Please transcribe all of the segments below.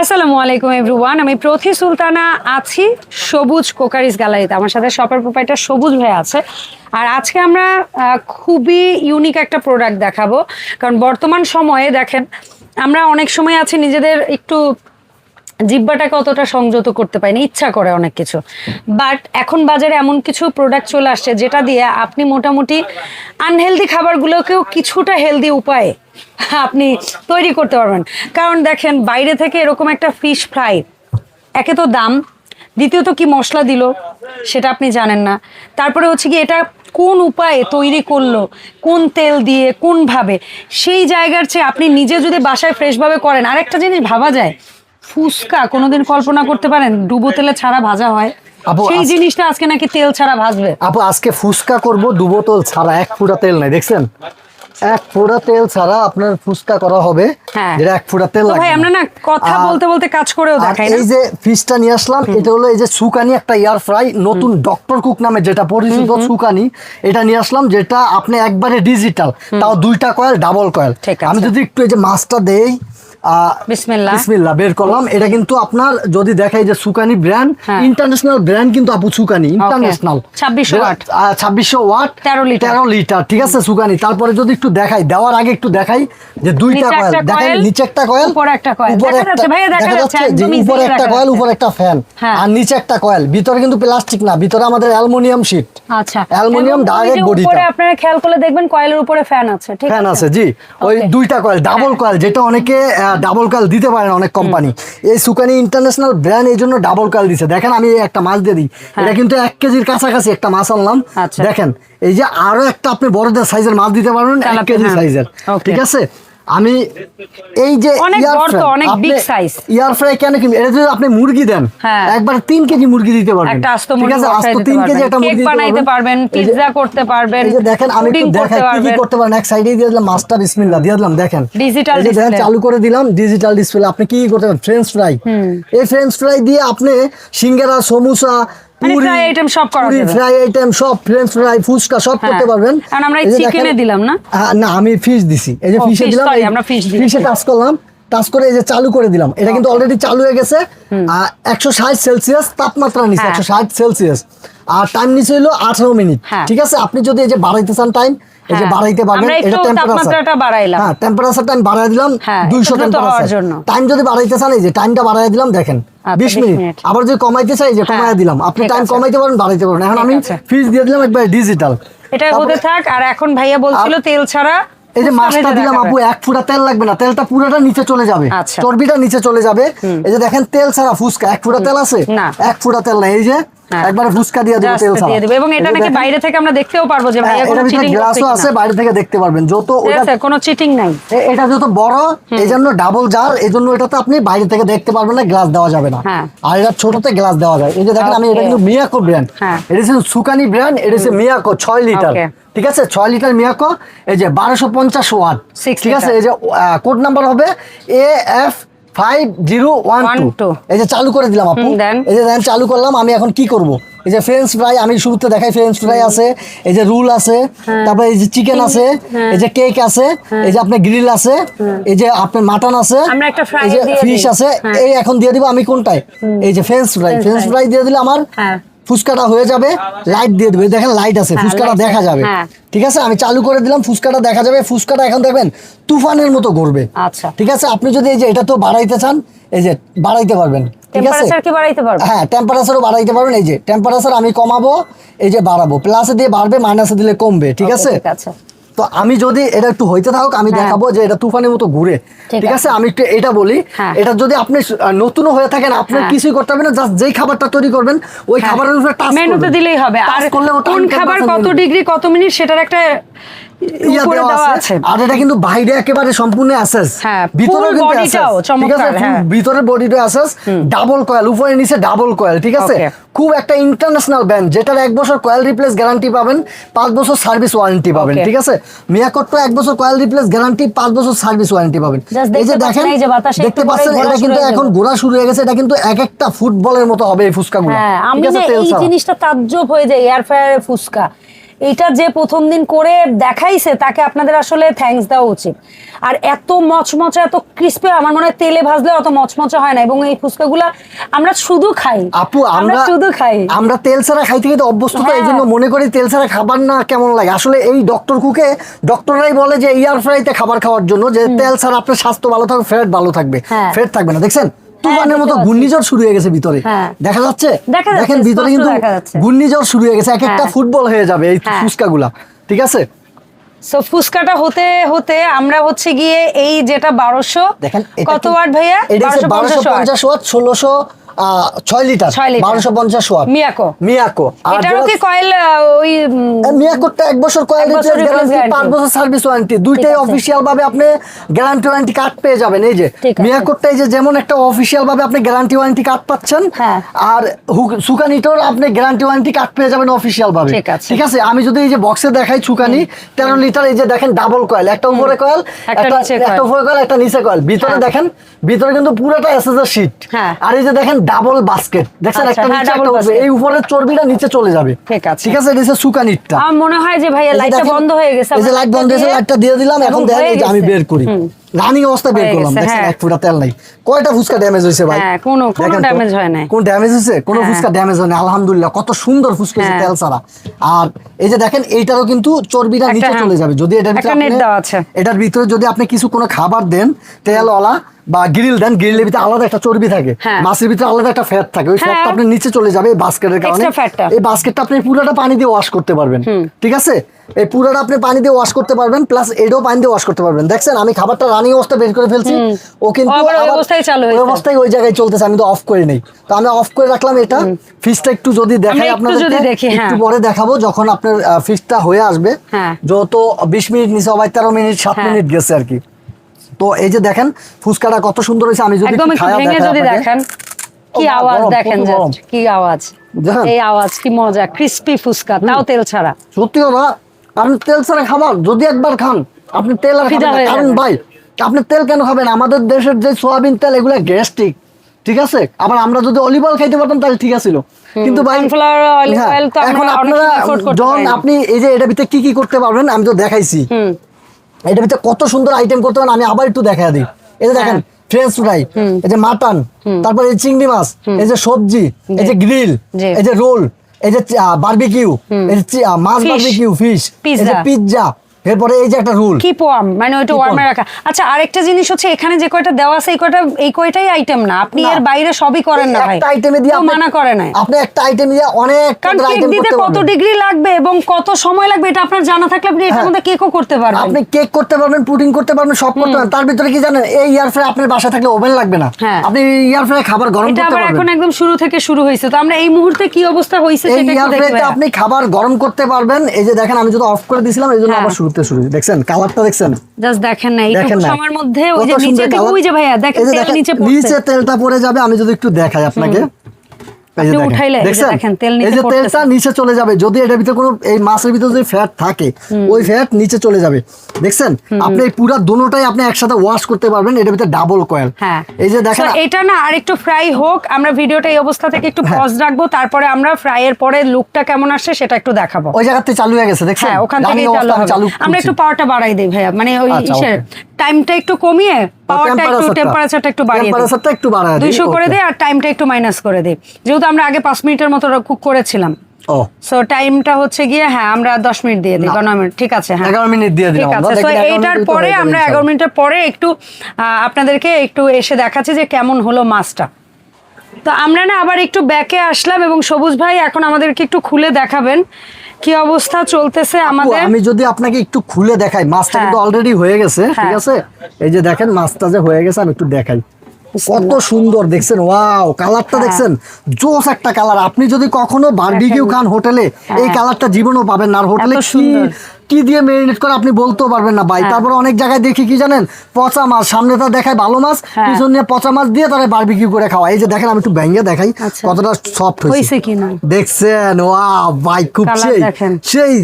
আসসালামু আলাইকুম এভরিওয়ান, আমি প্রথি সুলতানা আছি সবুজ কোকারিস গ্যালারিতে। আমার সাথে শপের প্রোপাইটার সবুজ ভাই আছে। আর আজকে আমরা খুবই ইউনিক একটা প্রোডাক্ট দেখাবো, কারণ বর্তমান সময়ে দেখেন আমরা অনেক সময় আছি নিজেদের একটু জিহ্বাটাকে অতটা সংযত করতে পারি না, ইচ্ছা করে অনেক কিছু। বাট এখন বাজারে এমন কিছু প্রোডাক্ট চলে আসছে যেটা দিয়ে আপনি মোটামুটি আনহেলদি খাবারগুলোকেও কিছুটা হেলদি উপায়ে আপনি তৈরি করতে পারবেন। কারণ দেখেন বাইরে থেকে এরকম একটা ফিশ ফ্রাই, একে তো দাম, দ্বিতীয়ত কি মশলা দিল সেটা আপনি জানেন না, তারপরে হচ্ছে কি এটা কোন উপায়ে তৈরি করলো, কোন তেল দিয়ে কোনভাবে, সেই জায়গার চেয়ে আপনি নিজে যদি বাসায় ফ্রেশভাবে করেন। আরেকটা জিনিস ভাবা যায়, ফুচকা কোনোদিন কল্পনা করতে পারেন ডুবো তেলে ছাড়া ভাজা হয়? সেই জিনিসটা আজকে নাকি তেল ছাড়া ভাজবে। আপু আজকে ফুচকা করব ডুবো তেল ছাড়া, এক ফোঁটা তেল নাই, দেখছেন? এক ফোঁটা তেল ছাড়া আপনার ফুচকা করা হবে, যেটা এক ফোঁটা তেল লাগবে। ভাই আমরা না কথা বলতে বলতে কাজ করেও দেখাই। এই যে ফিশটা নিয়ে আসলাম, এটা হলো এই যে সুকানি, একটা এয়ার ফ্রাই, নতুন ডক্টর কুক নামে যেটা পরিচিত সুকানি, এটা নিয়ে আসলাম, যেটা আপনি একবারে ডিজিটাল, তাও 2টা কয়েল, ডাবল কয়েল। আমি যদি একটু এই যে মাছটা দেই, বিসমিল্লাহ বের করলাম। এটা কিন্তু আপনার যদি দেখাই যে সুকানি ব্র্যান্ড, ইন্টারন্যাশনাল ব্র্যান্ড কিন্তু আপু, সুকানি ইন্টারন্যাশনাল, 2600 ওয়াট 13 লিটার, ঠিক আছে সুকানি। তারপরে যদি একটু দেখাই, দেওয়ার আগে একটু দেখাই যে 2টা কয়েল, দেখেন নিচে একটা কয়েল, উপরে একটা কয়েল, উপরে একটা কয়েল, উপরে একটা ফ্যান, আর নিচে একটা কয়েল। ভিতরে কিন্তু প্লাস্টিক না, ভিতরে আমাদের অ্যালুমিনিয়াম শীট। আচ্ছা, অ্যালুমিনিয়াম ডাইরেক্ট বডি। উপরে আপনারা খেয়াল করলে দেখবেন কয়েলের উপরে ফ্যান আছে, ঠিক আছে? ফ্যান আছে, জি। ওই 2টা কয়েল, ডাবল কয়েল, যেটা অনেকে ডাবল কয়েল দিতে পারে না অনেক কোম্পানি। এই সুকানি ইন্টারন্যাশনাল ব্র্যান্ড এই জন্য ডাবল কয়েল দিছে। দেখেন আমি একটা মাছ দিয়ে দিই, এটা কিন্তু 1 কেজির কাছাকাছি একটা মাছ আনলাম। দেখেন এই যে আরো একটা আপনি বড়দের সাইজের মাছ দিতে পারবেন, 1 কেজি সাইজের, ঠিক আছে। আমি এই যে ইয়ার ফ্রাই কেন কিনবি, এটা যদি আপনি মুরগি দেন একবার 3 কেজি মুরগি দিতে পারবেন, ঠিক আছে। আস্ত 3 কেজি একটা মুরগি বানাইতে পারবেন, পিৎজা করতে পারবেন। এই যে দেখেন আমি একটু দেখাই কি কি করতে পারেন। এক সাইডে দিয়ে দিলাম মাছটা, বিসমিল্লাহ দিয়ে দিলাম, দেখেন ডিজিটাল ডিসপ্লে চালু করে দিলাম, ডিজিটাল ডিসপ্লে। আপনি কি করতে পারেন, ফ্রেঞ্চ ফ্রাই, এই ফ্রেঞ্চ ফ্রাই দিয়ে আপনি সিঙ্গারা, সমোসা, ফ্রাই আইটেম সব করা যাবে, ফ্রাই আইটেম সব, ফ্রেঞ্চ ফ্রাই, ফুচকা সব করতে পারবেন। কারণ আমরা চিকেনে দিলাম না, না আমি ফিশ দিছি, এই যে ফিশে দিলাম, আমরা ফিশে টাচ করলাম, টাচ করে এই যে চালু করে দিলাম। এটা কিন্তু অলরেডি চালু হয়ে গেছে। 160 সেলসিয়াস তাপমাত্রা নিচে, 160 সেলসিয়াস, আর টাইম নিচে হলো 18 মিনিট, ঠিক আছে। আপনি যদি এই যে বাড়াইতে চান টাইম, এই যে বাড়াইতে পারবেন। এটা টেম্পারেচারটা বাড়াইলাম, হ্যাঁ টেম্পারেচারটা আমি বাড়ায় দিলাম 200 টেম্পারেচার। টাইম যদি বাড়াইতে চান, এই যে টাইমটা বাড়ায় দিলাম, দেখেন 20 মিনিট। আবার যদি কমাইতে চাই, যে কমায় দিলাম, আপনি টাইম কমাইতে পারেন, বাড়াইতে পারেন। এখন আমি ফ্রিজ দিয়ে দিলাম একবার ডিজিটাল, এটা হতে থাক। আর এখন ভাইয়া বলছিল তেল ছাড়া, এই যে মাছটা দিলাম আপু, 1 ফোঁটা তেল লাগবে না, তেলটা পুরোটা নিচে চলে যাবে, চর্বিটা নিচে চলে যাবে। এই যে দেখেন তেল ছাড়া ফুচকা, 1 ফোঁটা তেল আছে, 1 ফোঁটা তেল নাই, এই যে একবারে ফুচকা দিয়ে দেব তেল ছাড়া। এবং এটা নাকি বাইরে থেকে আমরা দেখতেও পারবো যে ভাইয়া কোনো চিটিং গ্লাসও আছে, বাইরে থেকে দেখতে পারবেন। যত ওটা কোনো চিটিং নাই, এটা যত বড় এইজন্য ডাবল জার, এইজন্য এটাতে আপনি বাইরে থেকে দেখতে পারবেন না, গ্লাস দেওয়া যাবে না। আর এটা ছোটতে গ্লাস দেওয়া যায়। এই যে দেখেন আমি, এটা কিন্তু মিয়াকো ব্র্যান্ড, এটা হচ্ছে সুকানি ব্র্যান্ড, এটা হচ্ছে মিয়াকো 6 লিটার, ঠিক আছে। 6 লিটার মিয়াকো, এই যে 1250 ওয়াট, ঠিক আছে। এই যে কোড নাম্বার হবে AF 5012। এই যে চালু করে দিলাম আপু, এই যে দেখেন চালু করলাম। আমি এখন কি করব, এই যে ফ্রেঞ্চ ফ্রাই আমি শুরুতে দেখাই, ফ্রেঞ্চ ফ্রাই আছে, এই যে রুল আছে, তারপরে এই যে চিকেন আছে, এই যে কেক আছে, এই যে আপনার গ্রিল আছে, এই যে আপনার মাটন আছে, এই যে ফিশ আছে। এই এখন দিয়ে দিব আমি কোনটায়, এই যে ফ্রেঞ্চ ফ্রাই, ফ্রেঞ্চ ফ্রাই দিয়ে দিলে আমার ফুচকাটা হয়ে যাবে। লাইট দিয়ে দেবে, দেখেন লাইট আছে, ফুচকাটা দেখা যাবে, ঠিক আছে। আমি চালু করে দিলাম, ফুচকাটা দেখা যাবে। ফুচকাটা এখন দেখবেন তুফানের মতো ঘুরবে, ঠিক আছে। আপনি যদি এই যে এটা তো বাড়াইতে চান, এই যে বাড়াইতে পারবেন, ঠিক আছে। হ্যাঁ টেম্পারেচারও বাড়াইতে পারবেন। এই যে টেম্পারেচার আমি কমাবো, এই যে বাড়াবো, প্লাসে দিয়ে বাড়বে, মাইনাসে দিলে কমবে, ঠিক আছে। তো আমি যদি এটা একটু হইতে থাকুক, আমি দেখাবো যে এটা তুফানের মতো ঘুরে, ঠিক আছে। আমি একটু এটা বলি, এটা যদি আপনি নতুনও হয়ে থাকেন, আপনার কিছুই করতে হবে না, জাস্ট যেই খাবারটা তৈরি করবেন ওই খাবারের উপরে টাচ মেনুতে দিলেই হবে। আর কোন খাবার কত ডিগ্রি কত মিনিট সেটার একটা আর এটা কিন্তু বাইরে একেবারে সম্পূর্ণ অ্যাসেস, ভিতরে কিন্তু ভিতরের বডিটা অ্যাসেস, ডাবল কয়েল, উপরে নিচে ডাবল কয়েল, ঠিক আছে। খুব একটা ইন্টারন্যাশনাল ব্র্যান্ড, যেটার 1 বছর কয়েল রিপ্লেস গ্যারান্টি পাবেন, 5 বছর সার্ভিস ওয়ারেন্টি পাবেন, ঠিক আছে। মিয়াকোটো 1 বছর কয়েল রিপ্লেস গ্যারান্টি, 5 বছর সার্ভিস ওয়ারেন্টি পাবেন। এই যে দেখেন, দেখতে পাচ্ছেন এটা কিন্তু এখন ঘোরা শুরু হয়ে গেছে। এটা কিন্তু এক একটা ফুটবলের মতো হবে এই ফুচকাগুলো, ঠিক আছে। এই জিনিসটা তাজ্জব হয়ে যায় এয়ার ফ্রায়ারে ফুচকা, এটা যে প্রথম দিন করে দেখাইছে তাকে আপনাদের আসলে থ্যাঙ্কস দেওয়া উচিত। আর এত মচমচা এত ক্রিস্পি, আমার মনে হয় তেলে ভাজলে অত মচমচা হয় না। এবং এই ফুচকাগুলা আমরা শুধু খাই আপু, আমরা শুধু খাই, আমরা তেল ছাড়া খাইতে খেতে অভ্যস্ত, তো এই জন্য মনে করি তেল ছাড়া খাবার না কেমন লাগে। আসলে এই ডক্টররাই বলে যে এয়ার ফ্রাইতে খাবার খাওয়ার জন্য, যে তেল ছাড়া আপনার স্বাস্থ্য ভালো থাকবে, ফ্যাট ভালো থাকবে, ফ্যাট থাকবে না। দেখছেন তুফানের মতো ঘূর্ণিঝড় শুরু হয়ে গেছে ভিতরে, দেখা যাচ্ছে, দেখেন ভিতরে কিন্তু ঘূর্ণিঝড় শুরু হয়ে গেছে, এক একটা ফুটবল হয়ে যাবে এই ফুচকাগুলা, ঠিক আছে। সো ফুচকাটা হতে হতে আমরা হচ্ছে গিয়ে এই যেটা 1200, দেখেন কত ওয়াট ভাইয়া? 1250 ওয়াট, 6 লিটার, 1250 ওয়াট মিয়াকো। এটারও কি কয়েল ওই মিয়াকোটা 1 বছর কয়েল গ্যারান্টি, 5 বছর সার্ভিস ওয়ারেন্টি, দুইটাই অফিশিয়াল ভাবে আপনি গ্যারান্টি ওয়ারেন্টি কার্ড পেয়ে যাবেন। এই যে মিয়াকোটা, এই যে যেমন একটা অফিশিয়াল ভাবে আপনি গ্যারান্টি ওয়ারেন্টি কার্ড পাচ্ছেন, আর সুকানিটোর আপনি গ্যারান্টি ওয়ারেন্টি কার্ড পেয়ে যাবেন অফিশিয়াল ভাবে, ঠিক আছে। আমি যদি এই যে বক্সে দেখাই সুকানি 13 লিটার, এই যে দেখেন ডাবল কয়েল, একটা উপরে কয়েল, একটা উপরে কয়েল, একটা নিচে কয়েল, ভিতরে দেখেন, ভিতরে কিন্তু পুরোটা এসএসআর শীট, আর এই যে দেখেন ডাবল বাস্কেট, দেখছেন একটা নিচে একটা উপরে, এই উপরের চর্বিটা নিচে চলে যাবে, ঠিক আছে। এটা হচ্ছে সুকানিটটা। আমার মনে হয় যে ভাইয়া লাইটটা বন্ধ হয়ে গেছে, এই যে লাইট বন্ধ হয়েছে, লাইটটা দিয়ে দিলাম, এখন দেখেন এই যে আমি বের করি, রানিং অবস্থা বের করলাম, দেখেন 1 ফুটা তেল নাই। কয়টা ফুচকা ড্যামেজ হয়েছে ভাই? কোনো ড্যামেজ হয় না, কোন ড্যামেজ হয়েছে? কোনো ফুচকা ড্যামেজ হয় না, আলহামদুলিল্লাহ। কত সুন্দর ফুচকা হয়েছে তেল ছাড়া। আর এই যে দেখেন এইটারও কিন্তু চর্বিটা নিচে চলে যাবে যদি এটার ভিতরে যদি আপনি কিছু কোনো খাবার দেন তেলওয়ালা বা গ্রিল দেন, গ্রিলের ভিতরে আলাদা একটা চর্বি থাকে, মাছের ভিতরে আলাদা একটা ফ্যাট থাকে, ওই ফ্যাটটা আপনি নিচে চলে যাবে এই বাস্কেটের কারণে। এই বাস্কেটটা আপনি পুরোটা পানি দিয়ে ওয়াশ করতে পারবেন, ঠিক আছে। এই পুরোটা আপনি পানি দিয়ে ওয়াশ করতে পারবেন, প্লাস এটাও পানি দিয়ে ওয়াশ করতে পারবেন। দেখছেন আমি খাবারটা রানিং অবস্থা বের করে ফেলছি, ও কিন্তু অবস্থায় ওই জায়গায় চলতেছে, আমি তো অফ করে নেই, তো আমি অফ করে রাখলাম। এটা ফিশটা একটু যদি দেখাই আপনাদের, একটু পরে দেখাবো যখন আপনার ফিশটা হয়ে আসবে, যত 20 মিনিট নিচে, 13 মিনিট 7 মিনিট গেছে আর কি। তো এই যে দেখেন ফুচকাটা কত সুন্দর হয়েছে, আমি যদি দেখেন কি আওয়াজ, দেখেন কি আওয়াজ, এই আওয়াজ কি মজা, ক্রিস্পি ফুচকা, তাও তেল ছাড়া। সত্যি কথা, আপনি তেল ছাড়া খাবার যদি একবার খান, আপনি তেল আর খাবেন না। কারণ ভাই আপনি তেল কেন খাবেন? আমাদের দেশের যে সোয়াবিন তেল, এগুলো গ্যাস্ট্রিক, ঠিক আছে। আবার আমরা যদি অলিভ অয়েল খাইতে পারতাম তাহলে ঠিক আছিল, কিন্তু ভাই এখন আপনারা যখন আপনি এই যে এটার ভিতরে কি কি করতে পারবেন আমি তো দেখাইছি, এটার ভিতরে কত সুন্দর আইটেম করতে পারেন, আমি আবার একটু দেখা দিই। এই যে দেখেন ফ্রেঞ্চ ফ্রাই, এই যে মাটন, তারপর এই চিংড়ি মাছ, এই যে সবজি, এই যে গ্রিল, এই যে রোল, এই যে বারবিকিউ, এই যে মাছ বারবিকিউ, ফিশ, এই যে পিৎজা, এরপরে এই যে একটা রুল কি পোয়াম, মানে ওইটা ওয়ার্মে রাখা। আচ্ছা আরেকটা জিনিস হচ্ছে, এখানে যে কয়টা দেওয়া আছে এই কয়টাই আইটেম না, আপনি এর বাইরে সবই করেন না ভাই, একটা আইটেমে দিয়ে মানা করে না। আপনি একটা আইটেম দিয়ে অনেক আইটেম করতে পারবেন। কত ডিগ্রি লাগবে এবং কত সময় লাগবে এটা আপনার জানা থাকলে আপনি এটার মধ্যে কেকও করতে পারবেন, আপনি কেক করতে পারবেন, পুডিং করতে পারবেন, সব করতে পারবেন। তার ভিতরে কি জানেন, এই এয়ার ফ্রাই আপনার বাসা থাকলে ওভেন লাগবে না, আপনি এয়ার ফ্রাই খাবার গরম করতে পারবেন। এখন একদম শুরু থেকে শুরু হয়েছে, তো আমরা এই মুহূর্তে কি অবস্থা হইছে সেটা একটু দেখবেন। আপনি খাবার গরম করতে পারবেন। এই যে দেখেন আমি যদি অফ করে দিয়েছিলাম, এইজন্য আবার শুরুতে শুরু, দেখছেন কালারটা দেখছেন, জাস্ট দেখেন না এইটুকু সময়ের মধ্যে ওই যে নিচে থেকে, ওই যে ভাইয়া দেখেন তেল নিচে তেলটা পড়ে যাবে। আমি যদি একটু দেখাই আপনাকে, তেলটা নিচে চলে যাবে যদি এটার ভিতরে কোনো এই মাছের ভিতরে যদি ফ্যাট থাকে, ওই ফ্যাট নিচে চলে যাবে। দেখছেন আপনি এই পুরো দুটোটাই আপনি একসাথে ওয়াশ করতে পারবেন, এটার ভিতরে ডাবল কয়েল। এই যে দেখেন এটা না আরেকটু ফ্রাই হোক, আমরা ভিডিওটা এই অবস্থা থেকে একটু পজ রাখবো, তারপরে আমরা ফ্রাই এর পরে লুকটা কেমন আসছে সেটা একটু দেখাবো। ওই জায়গাতে চালু হয়ে গেছে, দেখছেন ওখান থেকে চালু। আমরা একটু পাওয়ারটা বাড়াই দেই ভাইয়া, মানে ওই টাইমটা একটু কমিয়ে পাওয়ারটা একটু, টেম্পারেচারটা একটু বাড়িয়ে দিই, 200 করে দেই, আর টাইমটা একটু মাইনাস করে দেই, যেহেতু আমরা আগে 5 মিনিটের মতো কুক করেছিলাম। সো টাইমটা হচ্ছে গিয়ে আমরা 10 মিনিট দিয়ে দিই, 11 মিনিট, ঠিক আছে। 11 মিনিট দিয়ে দিলাম। ঠিক আছে, সো এইটার পরে আমরা 11 মিনিটের পরে একটু আপনাদেরকে একটু এসে দেখাচ্ছি যে কেমন হলো মাছটা। তো আমরা না আবার একটু ব্যাকে আসলাম, এবং সবুজ ভাই এখন আমাদেরকে একটু খুলে দেখাবেন কি অবস্থা চলতেছে আমাদের। আমি যদি আপনাকে একটু খুলে দেখাই, মাছটা কিন্তু অলরেডি হয়ে গেছে, ঠিক আছে। এই যে দেখেন মাছটা যে হয়ে গেছে, আমি একটু দেখাই, কত সুন্দর দেখছেন, ওয়াও কালারটা দেখছেন, জোস একটা কালার। আপনি যদি কখনো বারবিকিউ খান হোটেলে, এই কালারটা জীবনও পাবেন না। আর হোটেলে কি দিয়ে মেরিনেট করে আপনি বলতেও পারবেন না ভাই। তারপর অনেক জায়গায় দেখি কি জানেন, পচা মাছ, সামনেটা দেখায় ভালো মাছ, পিছন নিয়ে পচা মাছ দিয়ে তারা বারবিকিউ করে খাওয়া। এই যে দেখেন আমি একটু ভেঙে দেখাই কতটা সফট হয়েছে কিনা, দেখছেন, ওয়াও ভাই খুব সেই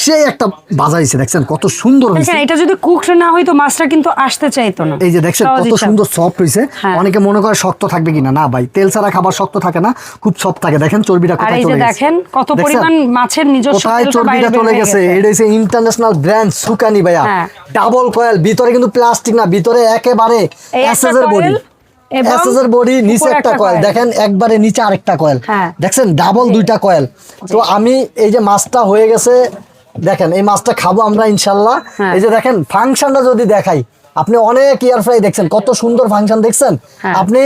সেই একটা বাজাইছে, দেখছেন কত সুন্দর হয়েছে। এটা যদি কুকড না হইতো মাছটা কিন্তু আসতে চাইতো না। এই যে দেখছেন কত সুন্দর সফট হয়েছে। অনেকে মনে করে শক্ত থাকবে কিনা, না ভাই, তেল ছাড়া খাবার শক্ত থাকে না, খুব সফট থাকে। দেখেন চর্বিটা কোথায় চলে গেছে, দেখেন কত পরিমাণ মাছের নিজস্ব কোথায় চর্বিটা চলে গেছে। এটা হচ্ছে ইন্টারন্যাশনাল ব্র্যান্ড সুকানি ভাইয়া, ডাবল কয়েল, ভিতরে কিন্তু প্লাস্টিক না, ভিতরে একেবারে এসএস এর বডি, এসএস এর বডি, নিচে একটা কয়েল, দেখেন একবারে নিচে আরেকটা কয়েল, দেখছেন ডাবল দুইটা কয়েল। তো আমি এই যে মাছটা হয়ে গেছে, দেখেন এই মাছটা খাবো আমরা ইনশাল্লাহ। এই যে দেখেন ফাংশনটা যদি দেখাই, আপনি অনেক এয়ার ফ্রাই দেখছেন, কত সুন্দর ফাংশন দেখছেন আপনি।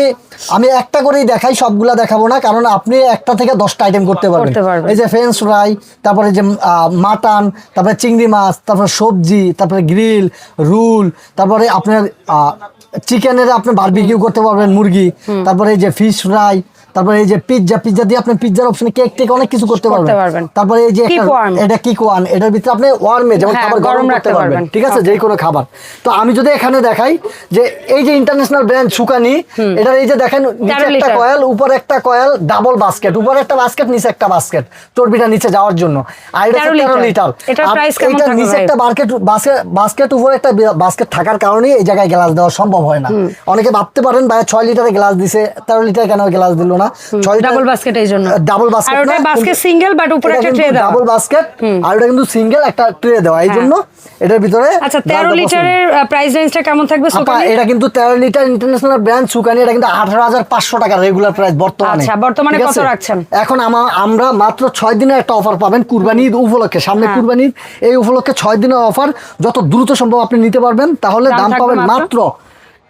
আমি একটা করেই দেখাই, সবগুলা দেখাবো না, কারণ আপনি একটা থেকে 10টা আইটেম করতে পারবেন। এই যে ফ্রেঞ্চ ফ্রাই, তারপরে যে মাটন, তারপরে চিংড়ি মাছ, তারপরে সবজি, তারপরে গ্রিল, রুল, তারপরে আপনার চিকেনের আপনি বারবিকিউ করতে পারবেন, মুরগি, তারপরে এই যে ফিশ ফ্রাই, তারপরে এই যে পিৎজা দিয়ে আপনি পিৎজার অপশনে কেক টেক অনেক কিছু করতে পারবেন। তারপরে এই যে এটা কিক ওয়ান, এটার ভিতরে আপনি ওয়ার্মে যেমন খাবার গরম রাখতে পারবেন, ঠিক আছে, যে কোনো খাবার। তো আমি যদি এখানে দেখাই যে এই যে ইন্টারন্যাশনাল ব্র্যান্ড সুকানি, এটার এই যে দেখেন নিচে একটা কয়েল, উপরে একটা কয়েল, ডাবল বাস্কেট, উপরে একটা বাস্কেট, নিচে একটা বাস্কেট, চর্বিটা নিচে যাওয়ার জন্য। আর এটা 13 লিটার। এটার প্রাইস কেমন থাকবে? নিচে একটা বাস্কেট, উপরে একটা বাস্কেট থাকার কারণে এই জায়গায় গ্লাস দেওয়া সম্ভব হয় না। অনেকে ভাবতে পারেন ভাই 6 লিটারে গ্লাস দিছে, 13 লিটার কেন গ্লাস দিল না? ডাবল বাস্কেট, এই জন্য ডাবল বাস্কেট, আর ওটা বাস্কেট সিঙ্গেল, বাট উপরে একটা ট্রে দেওয়া, ডাবল বাস্কেট, আর ওটা কিন্তু সিঙ্গেল একটা ট্রে দেওয়া, এই জন্য এটার ভিতরে। আচ্ছা 13 লিটারের প্রাইস রেঞ্জটা কেমন থাকবে সুকানি? এটা কিন্তু 13 লিটার ইন্টারন্যাশনাল ব্র্যান্ড সুকানি, এটা কিন্তু 18,500 টাকা রেগুলার প্রাইস বর্তমানে। আচ্ছা বর্তমানে কত রাখছেন? এখন আমরা মাত্র 6 দিনের একটা অফার পাবেন কুরবানি ঈদ উপলক্ষে, সামনে কুরবানি ঈদ, এই উপলক্ষে 6 দিনের অফার, যত দ্রুত সম্ভব আপনি নিতে পারবেন। তাহলে দাম পাবেন মাত্র,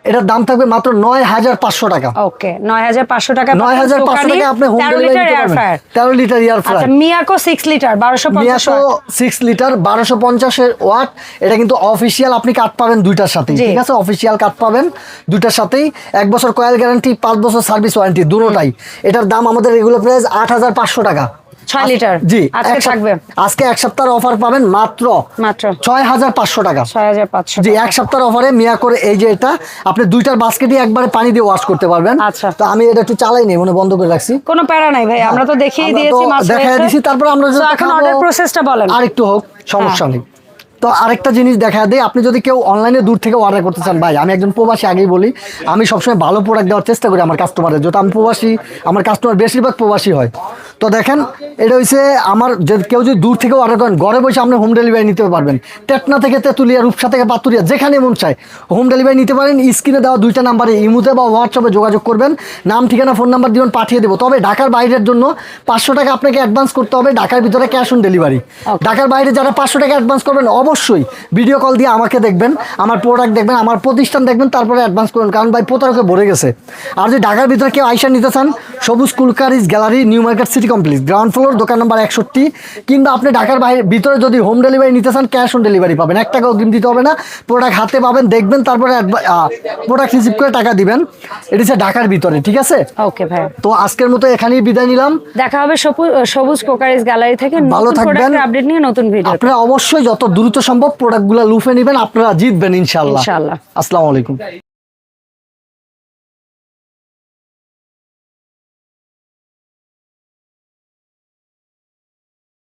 এটার দাম থাকবে মাত্র 9,500 টাকা। ওকে 9,500 টাকা, 9,500 টাকা আপনি হোম ডেলিভারি নিতে পারবেন। 13 লিটার এয়ার ফ্রাই। আচ্ছা মিয়াকো 6 লিটার 1250 ওয়াট। এটা কিন্তু অফিশিয়াল, আপনি কাট পাবেন দুইটার সাথেই, ঠিক আছে, অফিশিয়াল কাট পাবেন দুইটার সাথেই। 1 বছর কয়েল গ্যারান্টি, 5 বছর সার্ভিস ওয়ারেন্টি, দুটোটাই। এটার দাম আমাদের রেগুলার প্রাইস 8,500 টাকা 6 লিটার। জি আজকে থাকবে, আজকে এক সপ্তাহের অফার পাবেন মাত্র 6,500 টাকা। 6,500 জি, এক সপ্তাহের অফারে মিয়াকোর এই যে এটা আপনি দুইটার বাস্কেটই একবারে পানি দিয়ে ওয়াশ করতে পারবেন। আচ্ছা তো আমি এটা একটু চালাই নেই, মানে বন্ধ করে রাখছি, কোনো প্যারা নাই ভাই, আমরা তো দেখিয়ে দিয়েছি, মাছ দেখাই দিয়েছি। তারপর আমরা যদি এখন অর্ডার প্রসেসটা বলেন আরেকটু হোক, সমস্যা নেই। তো আরেকটা জিনিস দেখা দেয়, আপনি যদি কেউ অনলাইনে দূর থেকে অর্ডার করতে চান, ভাই আমি একজন প্রবাসী, আগেই বলি আমি সবসময় ভালো প্রোডাক্ট দেওয়ার চেষ্টা করি আমার কাস্টমারের, যেহেতু আমি প্রবাসী, আমার কাস্টমার বেশিরভাগ প্রবাসী হয়। তো দেখেন এটা হচ্ছে আমার, যে কেউ যদি দূর থেকে অর্ডার করেন, ঘরে বসে আপনি হোম ডেলিভারি নিতে পারবেন। টেকনা থেকে তেতুলিয়া, রূপসা থেকে পাতুরিয়া, যেখানে মন চায় হোম ডেলিভারি নিতে পারেন। স্ক্রিনে দেওয়া 2টা নাম্বারে ইমোতে বা হোয়াটসঅ্যাপে যোগাযোগ করবেন, নাম ঠিকানা ফোন নাম্বার দিবেন, পাঠিয়ে দেবো। তবে ঢাকার বাইরের জন্য 500 টাকা আপনাকে অ্যাডভান্স করতে হবে, ঢাকার ভিতরে ক্যাশ অন ডেলিভারি। ঢাকার বাইরে যারা 500 টাকা অ্যাডভান্স করবেন, অবশ্যই ভিডিও কল দিয়ে আমাকে দেখবেন, আমার প্রোডাক্ট দেখবেন, আমার প্রতিষ্ঠান দেখবেন, তারপরে অ্যাডভান্স করবেন, কারণ ভাই প্রতারকে ভরে গেছে। আর যদি ঢাকার ভিতরে কেউ আইসা নিতে চান, সবুজ কুলকারিজ gallery, new market city complex, ground floor, দোকান নাম্বার 61। কিংবা আপনি ঢাকার বাইরে ভিতরে যদি হোম ডেলিভারি নিতে চান, ক্যাশ অন ডেলিভারি পাবেন, 1 টাকা অগ্রিম দিতে হবে না, প্রোডাক্ট হাতে পাবেন, দেখবেন, তারপরে প্রোডাক্ট রিসিভ করে টাকা দিবেন। এটা হচ্ছে ঢাকার ভিতরে, ঠিক আছে। ওকে ভাই, তো আজকের মতো এখানেই বিদায় নিলাম, দেখা হবে সবুজ কোকারিজ গ্যালারি থেকে। ভালো থাকবেন, আপডেট নিয়ে নতুন ভিডিও। আপনারা অবশ্যই যত দ্রুত সম্ভব প্রোডাক্টগুলো লুফে নেবেন, আপনারা জিতবেন ইনশাআল্লাহ। আসসালামু আলাইকুম।